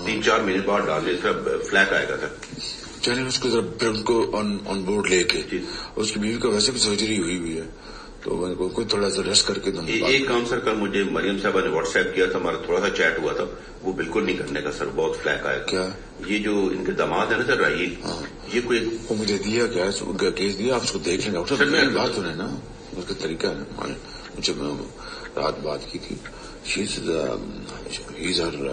3-4 مہینے بعد ڈالنے اس کا فلیک آئے گا سر. چلیں اس کو ذرا پھر ان کو آن بورڈ لے کے. اس کی بیوی کا ویسے بھی سرجری ہوئی ہے تو میں کوئی تھوڑا سا ریسٹ کر کے دوں. ایک کام سر کل مجھے مریم صاحبہ نے واٹس ایپ کیا تھا, ہمارا تھوڑا سا چیٹ ہوا تھا, وہ بالکل نہیں کرنے کا سر, بہت فلیک آئے گا. کیا یہ جو ان کے داماد ہے نا سر راہیل, یہ کوئی وہ مجھے دیا کیا کیس دیا, آپ اس کو دیکھ لیں ڈاکٹر صاحب. میری بات سنیں نا, اس کا طریقہ ہے نا, مجھے رات بات کی تھی. He's her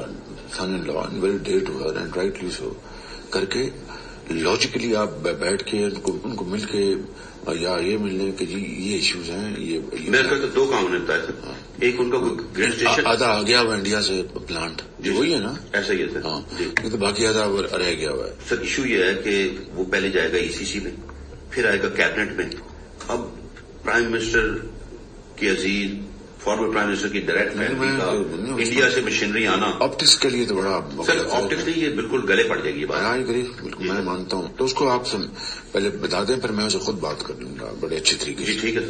son-in-law and very dear to her and rightly so. کر کے لاجیکلی آپ بیٹھ کے ان کو مل کے یا یہ ملنے کہ جی یہ ایشوز ہیں. یہ میرے خیال سے 2 کام ہونے بتایا سر. ایک ان کا گریڈ اسٹیشن آدھا آ گیا ہوا انڈیا سے پلانٹ, وہی ہے نا, ایسا ہی ہے سر. ہاں نہیں تو باقی آدھا رہ گیا ہوا ہے. سر ایشو یہ ہے کہ وہ پہلے جائے گا ECC میں, پھر آئے گا کیبنٹ میں. اب پرائم منسٹر کی عزیز فارمر پرائم منسٹر کی ڈائریکٹ فیملی کا انڈیا سے مشینری آنا آپٹکس کے لیے تو بڑا سر, آپٹکس نہیں, یہ بالکل گلے پڑ جائے گی یہ بات. بالکل میں مانتا ہوں. تو اس کو آپ پہلے بتا دیں, پھر میں اسے خود بات کر لوں گا بڑے اچھے طریقے سے. جی ٹھیک ہے.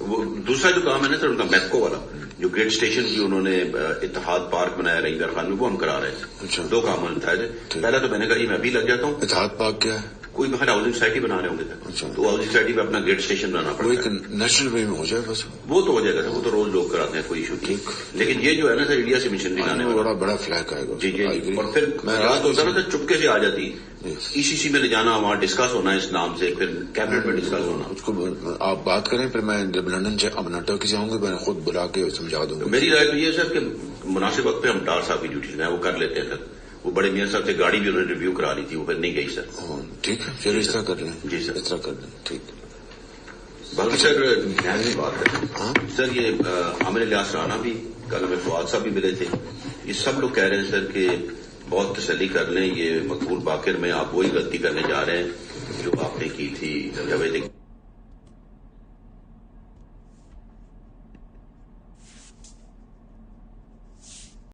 وہ دوسرا جو کام ہے نا سر ان کا میپکو والا, جو گریڈ اسٹیشن کی انہوں نے اتحاد پارک بنایا رہی خان میں, وہ ہم کرا رہے ہیں. اچھا 2 کام انہوں نے بتائے تھے. پہلا تو میں نے کہا یہ میں بھی لگ جاتا ہوں. اتحاد پارک کیا ہے؟ کوئی باہر ہاؤسنگ سوسائٹی بنا رہے ہوں گے, تو ہاؤسنگ سوسائٹی پہ اپنا گریڈ اسٹیشن بنانا پڑتا ہے. وہ ایک نیشنل وے میں ہو جائے بس. وہ تو ہو جائے گا, وہ تو روز لوگ کراتے ہیں, کوئی ایشو نہیں. لیکن یہ جو ہے نا سر انڈیا سے مشینری لانے میں بڑا فلیک آئے گا. جی جی. اور پھر رات ہوتا نا سر چپکے سے آ جاتی, ECC میں لے جانا, وہاں ڈسکس ہونا اس نام سے, پھر کیبنٹ میں ڈسکس ہونا. اس کو آپ بات کریں, پھر میں جب لندن سے اپنا ٹرکی سے آؤں گا میں خود بلا کے سمجھا دوں گا. میری رائے تو یہ ہے سر کہ مناسب وقت پہ ہم ڈار صاحب کی ڈیوٹی میں وہ کر لیتے ہیں سر. وہ بڑے میاں صاحب سے گاڑی بھی انہوں نے ریویو کرا لی تھی, وہ پھر نہیں گئی سر. ٹھیک ہے, پھر اس طرح کر لیں. جی سر, اس طرح کر لیں. ٹھیک. باقی سر نہایت بات ہے سر, یہ عامر الیاس رانا بھی کل ہمیں فواد صاحب بھی ملے تھے. یہ سب لوگ کہہ رہے ہیں سر کہ بہت تسلی کر لیں, یہ مقبول باقر میں آپ وہی غلطی کرنے جا رہے ہیں جو آپ نے کی تھی جاوید